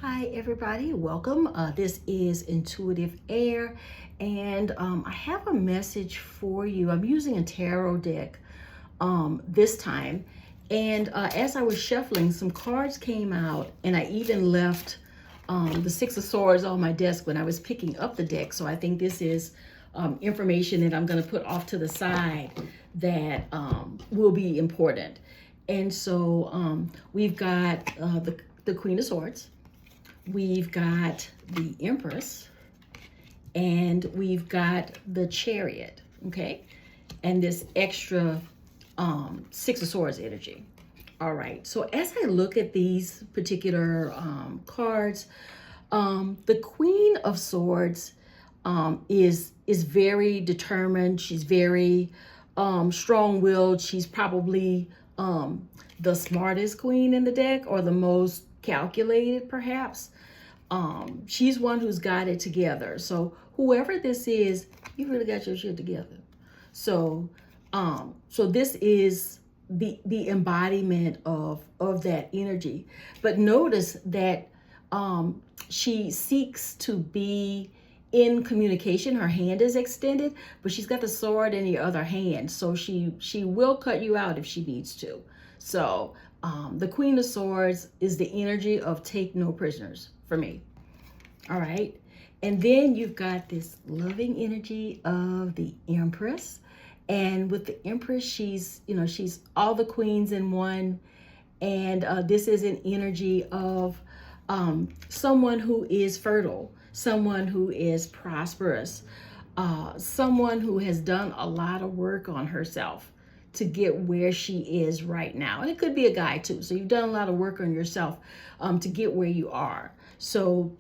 Hi everybody, welcome. This is Intuitive Air, and I have a message for you. I'm using a tarot deck this time, and as I was shuffling, some cards came out, and I even left the Six of Swords on my desk when I was picking up the deck. So I think this is information that I'm going to put off to the side that will be important. And so we've got the Queen of Swords. We've got the Empress, and we've got the Chariot, okay? And this extra Six of Swords energy. All right, so as I look at these particular cards, the Queen of Swords is very determined. She's very strong-willed. She's probably the smartest queen in the deck, or the most calculated, perhaps. She's one who's got it together. So whoever this is, you really got your shit together. So this is the embodiment of that energy. But notice that she seeks to be in communication. Her hand is extended, but she's got the sword in the other hand. So she will cut you out if she needs to. So the Queen of Swords is the energy of take no prisoners for me. All right. And then you've got this loving energy of the Empress. And with the Empress, she's all the queens in one. And this is an energy of someone who is fertile, someone who is prosperous, someone who has done a lot of work on herself to get where she is right now. And it could be a guy too. So you've done a lot of work on yourself to get where you are. So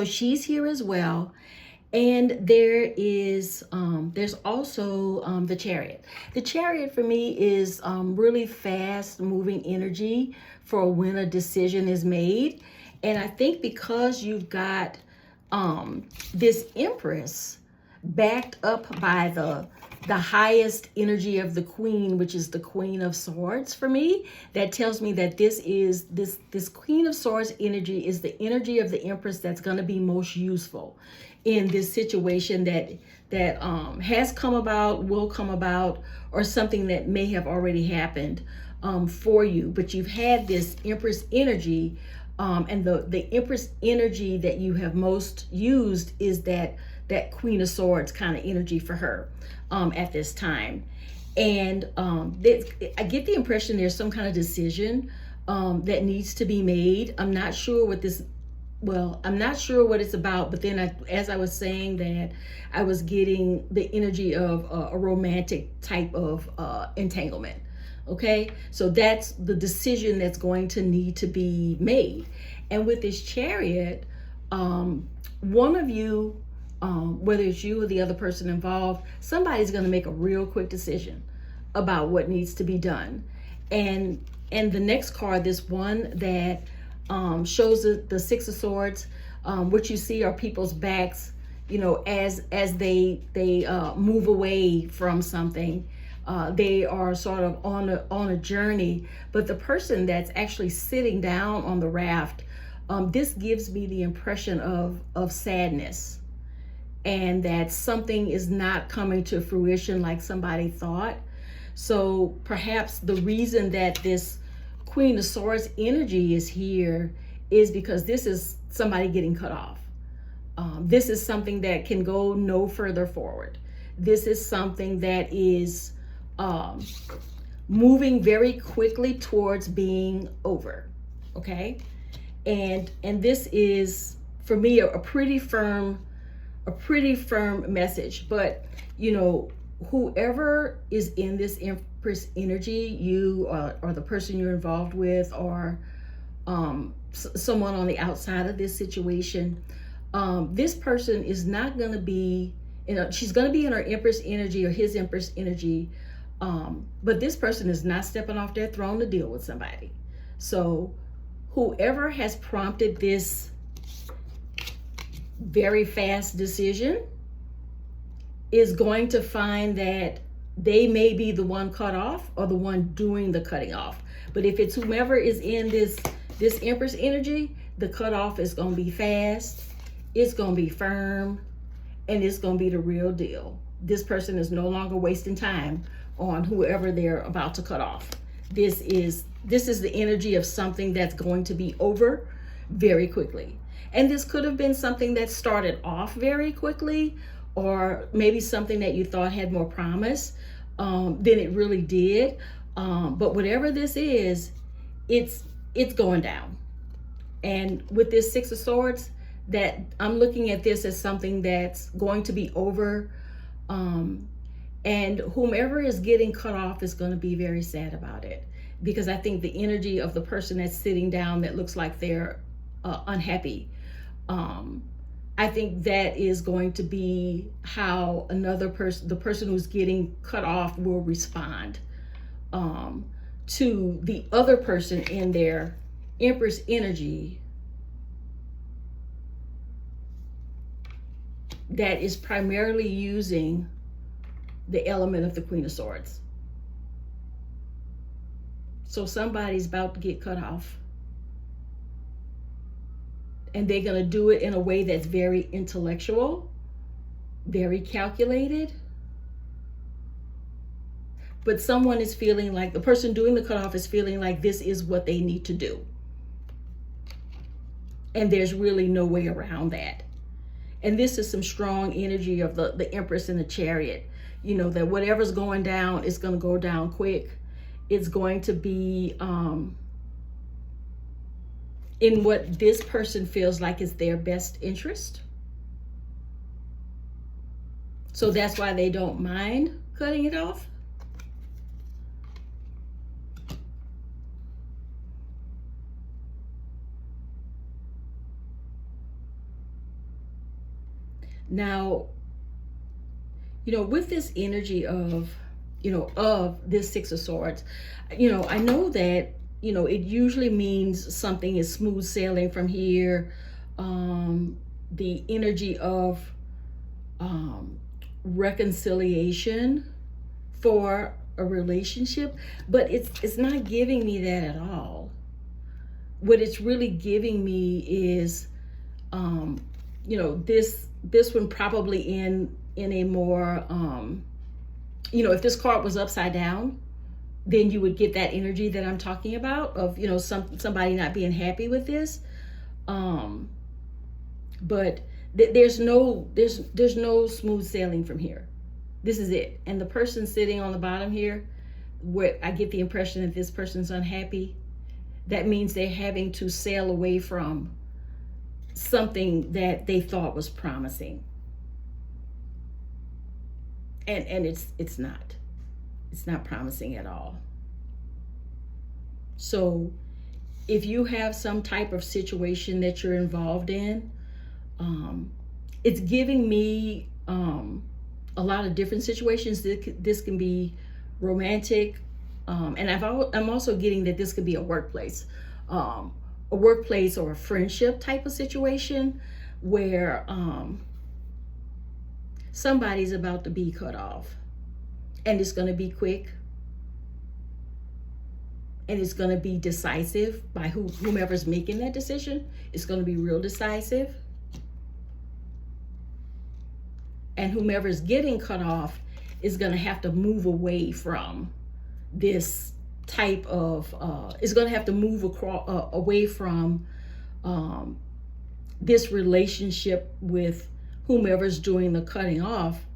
she's here as well. And there's also the Chariot. The Chariot for me is really fast moving energy for when a decision is made. And I think because you've got this Empress backed up by the highest energy of the Queen, which is the Queen of Swords for me, that tells me that this Queen of Swords energy is the energy of the Empress that's going to be most useful in this situation that has come about, will come about, or something that may have already happened for you. But you've had this Empress energy, and the Empress energy that you have most used is that Queen of Swords kind of energy for her at this time. And I get the impression there's some kind of decision that needs to be made. I'm not sure what it's about, but then as I was saying that, I was getting the energy of a romantic type of entanglement. Okay, so that's the decision that's going to need to be made. And with this Chariot, one of you, whether it's you or the other person involved, somebody's going to make a real quick decision about what needs to be done. And the next card, this one that shows the Six of Swords, what you see are people's backs, as they move away from something. They are sort of on a journey, but the person that's actually sitting down on the raft, this gives me the impression of sadness, and that something is not coming to fruition like somebody thought. So perhaps the reason that this Queen of Swords energy is here is because this is somebody getting cut off. This is something that can go no further forward. This is something that is moving very quickly towards being over. Okay, and this is for me a pretty firm message. But whoever is in this Empress energy, you or the person you're involved with, or someone on the outside of this situation, this person is not going to be, she's going to be in her Empress energy or his Empress energy, but this person is not stepping off their throne to deal with somebody. So whoever has prompted this very fast decision is going to find that they may be the one cut off or the one doing the cutting off. But if it's whomever is in this Empress energy, The cutoff is going to be fast, it's going to be firm, and it's going to be the real deal. This person is no longer wasting time on whoever they're about to cut off. This is the energy of something that's going to be over very quickly. And this could have been something that started off very quickly, or maybe something that you thought had more promise than it really did. But whatever this is, it's going down. And with this Six of Swords, that I'm looking at this as something that's going to be over. And whomever is getting cut off is going to be very sad about it, because I think the energy of the person that's sitting down that looks like they're unhappy, I think that is going to be how another person, the person who's getting cut off, will respond to the other person in their Empress energy that is primarily using the element of the Queen of Swords. So somebody's about to get cut off, and they're going to do it in a way that's very intellectual, very calculated. But someone is feeling like, the person doing the cutoff is feeling like this is what they need to do. And there's really no way around that. And this is some strong energy of the Empress and the Chariot. You know, that whatever's going down is going to go down quick. It's going to be in what this person feels like is their best interest. So that's why they don't mind cutting it off. Now, you know, with this energy of, you know, of this Six of Swords, you know, I know that, you know, it usually means something is smooth sailing from here. The energy of reconciliation for a relationship, but it's not giving me that at all. What it's really giving me is, you know, this one probably in a more, you know, if this card was upside down, then you would get that energy that I'm talking about of, you know, somebody not being happy with this. But there's no smooth sailing from here. This is it. And the person sitting on the bottom here, where I get the impression that this person's unhappy, that means they're having to sail away from something that they thought was promising. And it's not promising at all. So if you have some type of situation that you're involved in, it's giving me a lot of different situations. This can be romantic, and I'm also getting that this could be a workplace or a friendship type of situation where somebody's about to be cut off, and it's going to be quick, and it's going to be decisive by whomever's making that decision. It's going to be real decisive, and whomever's getting cut off is going to have to move away from this type of is going to have to move away from this relationship with whomever's doing the cutting off,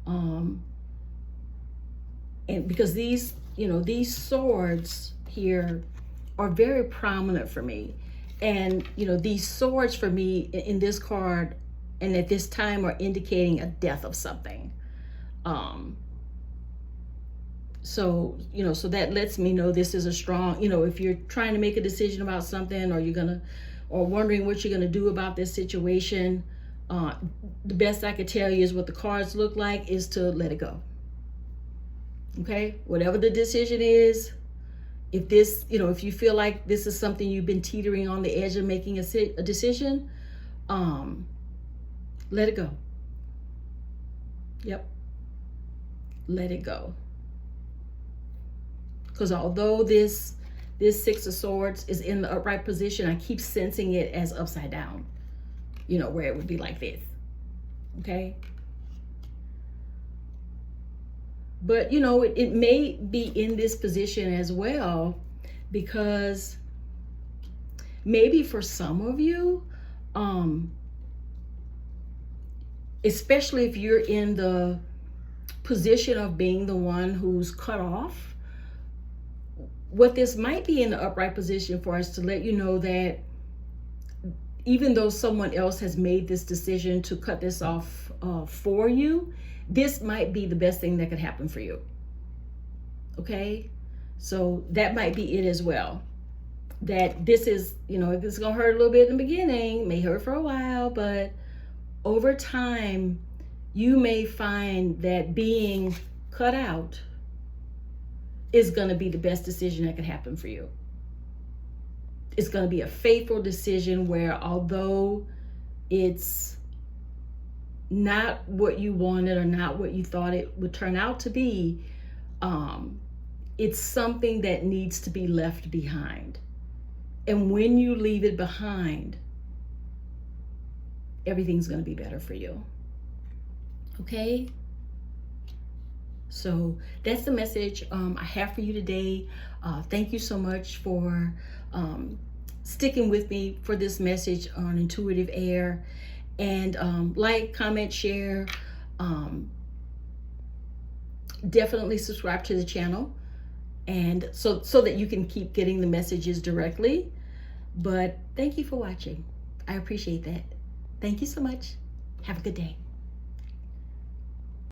and because these swords here are very prominent for me, and these swords for me in this card and at this time are indicating a death of something. So that lets me know this is a strong, if you're trying to make a decision about something, or wondering what you're gonna do about this situation, the best I could tell you is what the cards look like is to let it go. Okay, whatever the decision is, if you feel like this is something you've been teetering on the edge of making a decision, let it go. Yep, let it go. Because although this this Six of Swords is in the upright position. I keep sensing it as upside down, you know, where it would be like this. Okay. But, you know, it may be in this position as well, because maybe for some of you, especially if you're in the position of being the one who's cut off, what this might be in the upright position for us to let you know that even though someone else has made this decision to cut this off for you, this might be the best thing that could happen for you. Okay? So that might be it as well. That this is, you know, if it's going to hurt a little bit in the beginning, may hurt for a while, but over time, you may find that being cut out is going to be the best decision that could happen for you. It's going to be a faithful decision where, although it's not what you wanted or not what you thought it would turn out to be, it's something that needs to be left behind. And when you leave it behind, everything's going to be better for you. Okay? So that's the message I have for you today. Thank you so much for sticking with me for this message on intuitive air. And like, comment, share. Definitely subscribe to the channel, and so that you can keep getting the messages directly. But thank you for watching. I appreciate that. Thank you so much. Have a good day.